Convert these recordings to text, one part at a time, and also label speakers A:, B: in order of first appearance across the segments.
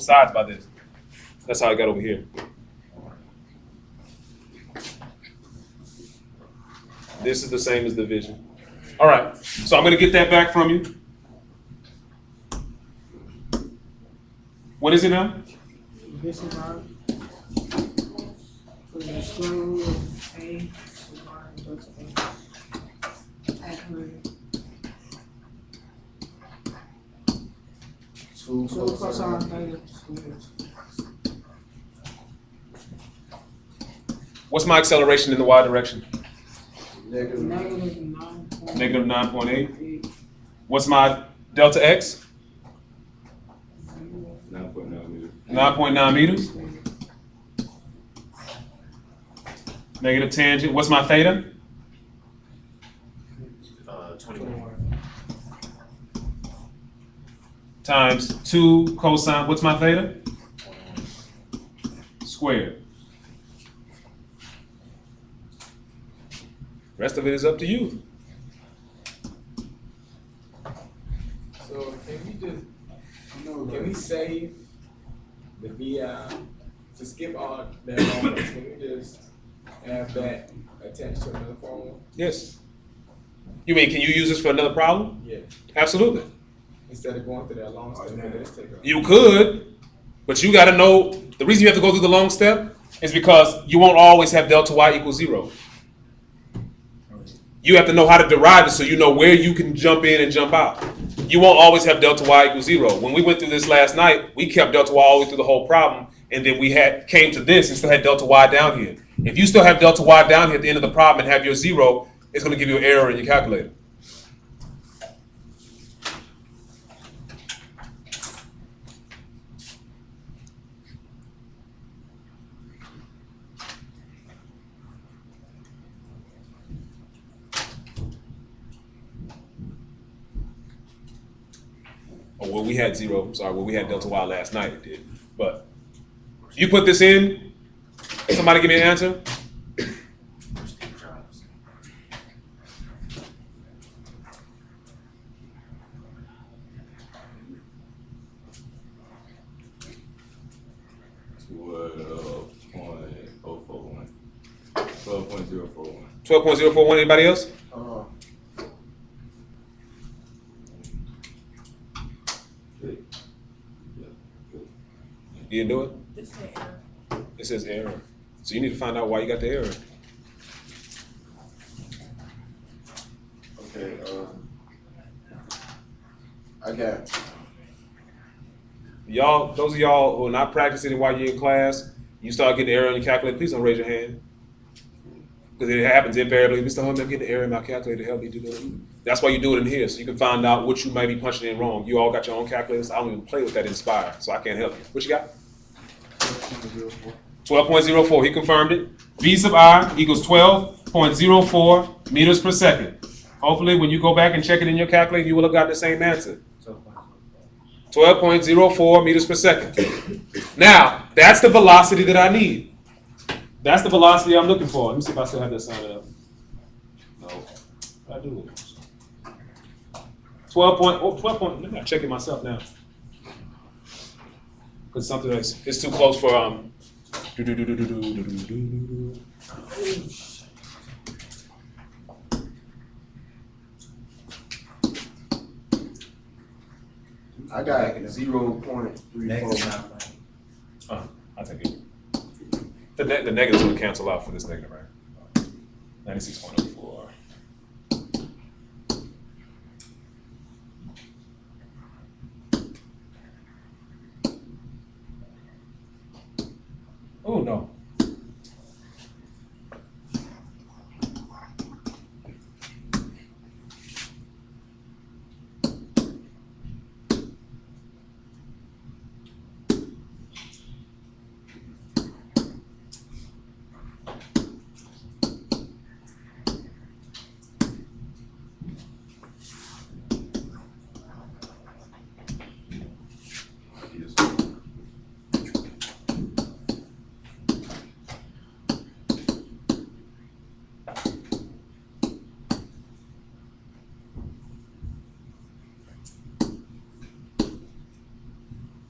A: sides by this. That's how I got over here. This is the same as division. All right, so I'm going to get that back from you. What is it now?
B: This is our for the square root of A delta A. Two cosine theta squared.
A: What's my acceleration in the y direction?
B: Negative
A: 9.8. What's my delta x?
C: 9.9 meters.
A: 9.9 meters. Negative tangent. What's my theta?
D: 21.
A: Times 2 cosine. What's my theta? Squared. Rest of it is up to you.
E: So can we save the VI to skip all that long? Can we just have that attached to another formula?
A: Yes. You mean, can you use this for another problem?
E: Yeah.
A: Absolutely.
E: Instead of going through that long step, let's take off.
A: You could, but you got to know, the reason you have to go through the long step is because you won't always have delta y equals 0. You have to know how to derive it so you know where you can jump in and jump out. You won't always have delta y equals 0. When we went through this last night, we kept delta y all the way through the whole problem, and then we came to this and still had delta y down here. If you still have delta y down here at the end of the problem and have your 0, it's going to give you an error in your calculator. Oh, well, we had 0. Sorry, well, we had delta y last night. It did. But you put this in. Somebody give me an answer.
C: $12.041.
A: 12.041. Anybody else? You didn't do it? It says error. So you need to find out why you got the error.
C: Okay, I got
A: Y'all, those of y'all who are not practicing it while you're in class, you start getting error on your calculator, please don't raise your hand. Because it happens invariably. Mr. Holmes, I'm getting the error in my calculator. Help me do that. That's why you do it in here, so you can find out what you might be punching in wrong. You all got your own calculators. I don't even play with that Inspire, so I can't help you. What you got? 12.04. He confirmed it. V sub I equals 12.04 meters per second. Hopefully, when you go back and check it in your calculator, you will have got the same answer. 12.04 meters per second. Now, that's the velocity that I need. That's the velocity I'm looking for. Let me see if I still have that sounded up. No, I do. 12 point, I'm checking myself now. Because something it's too close for
C: I got 0.34.
A: I'll take it. The negative's going to cancel out for this negative, right? 96.04. Oh, no.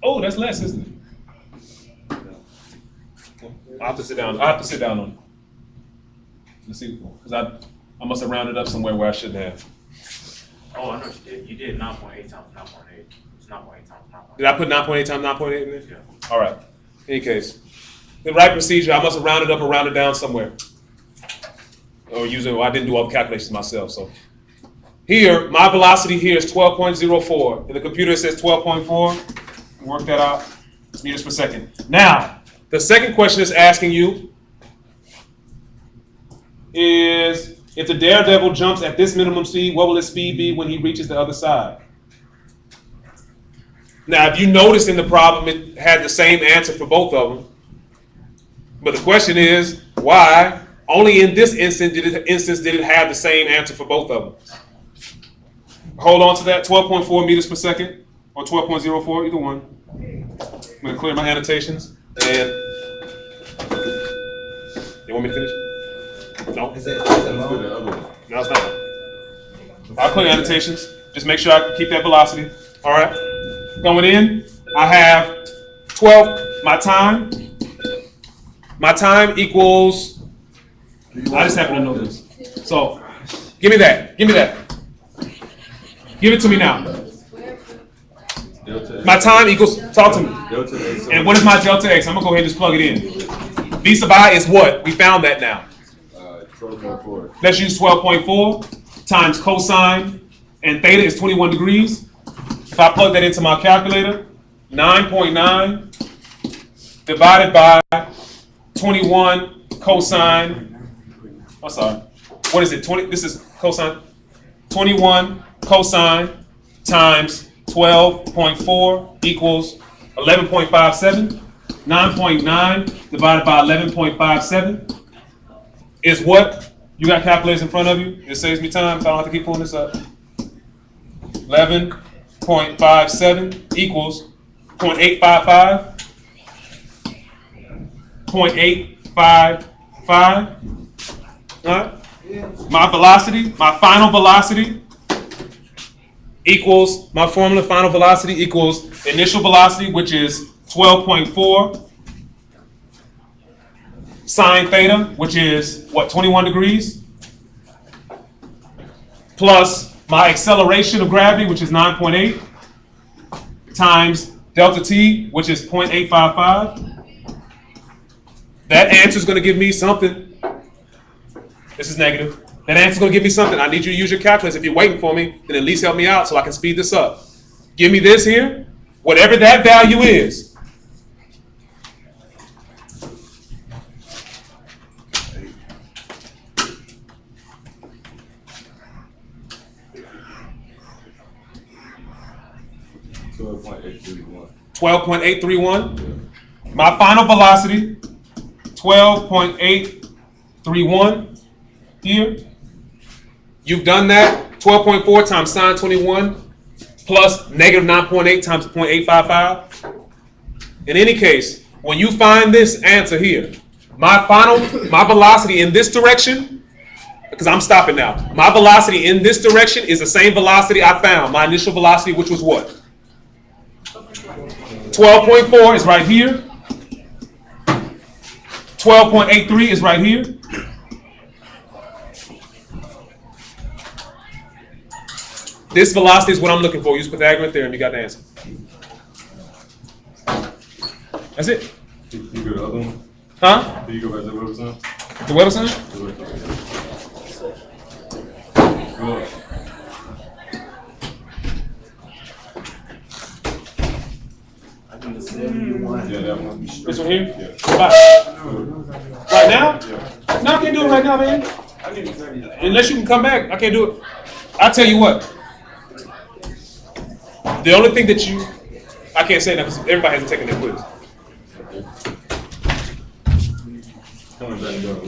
A: Oh, that's less, isn't it? I have to sit down. I have to sit down on it. Let's see, because I must have rounded up somewhere where I shouldn't have.
D: Oh, I know what you did. You did 9.8 times 9.8. It's 9.8 times 9.8.
A: Did I put 9.8 times 9.8 in there?
D: Yeah.
A: All right. In any case, the right procedure, I must have rounded up or rounded down somewhere. Or well, I didn't do all the calculations myself. So here, my velocity here is 12.04. In the computer, it says 12.4. Work that out. Meters per second. Now, the second question is asking you is, if the Daredevil jumps at this minimum speed, what will his speed be when he reaches the other side? Now, if you notice in the problem, it had the same answer for both of them. But the question is, why? Only in this instance did it have the same answer for both of them. Hold on to that, 12.4 meters per second, or 12.04, either one. I'm going to clear my annotations. And you want me to finish? No?
C: Is it long?
A: No, it's not. I'll clear annotations. Just make sure I keep that velocity. All right? Going in, I have 12, my time. My time equals, I just happen to know this. So, give me that. Give me that. Give it to me now. My time equals, talk to me. And what is my delta X? I'm going to go ahead and just plug it in. V sub I is what? We found that now.
C: 12.4.
A: Let's use 12.4 times cosine, and theta is 21 degrees. If I plug that into my calculator, 9.9 divided by 21 cosine, I'm sorry, what is it, 20, this is cosine, 21 cosine times 12.4 equals 11.57. 9.9 divided by 11.57 is what? You got calculators in front of you? It saves me time, so I don't have to keep pulling this up. 11.57 equals 0.855. 0.855. All right? My velocity, my final velocity equals, my formula final velocity equals initial velocity, which is 12.4 sine theta, which is what, 21 degrees, plus my acceleration of gravity, which is 9.8, times delta t, which is 0.855. That answer is going to give me something. This is negative. That answer is going to give me something. I need you to use your calculator. If you're waiting for me, then at least help me out so I can speed this up. Give me this here, whatever that value is. $12.831. My final velocity, 12.831 here. You've done that. 12.4 times sine 21 plus negative 9.8 times 0.855. In any case, when you find this answer here, my velocity in this direction, because I'm stopping now, my velocity in this direction is the same velocity I found, my initial velocity, which was what? 12.4 is right here. 12.83 is right here. This velocity is what I'm looking for. Use Pythagorean theorem. You got the answer. That's it.
F: Can you go to the other one?
A: Huh?
F: Can you go back to the Weber sign?
A: The Weber sign?
F: Go up. Yeah, that one.
A: This one here?
F: Yeah.
A: Bye. Right now?
F: Yeah.
A: No, I can't do it right now, man. Unless you can come back, I can't do it. I'll tell you what. The only thing that I can't say that because everybody hasn't taken their quiz.
F: Coming back, go.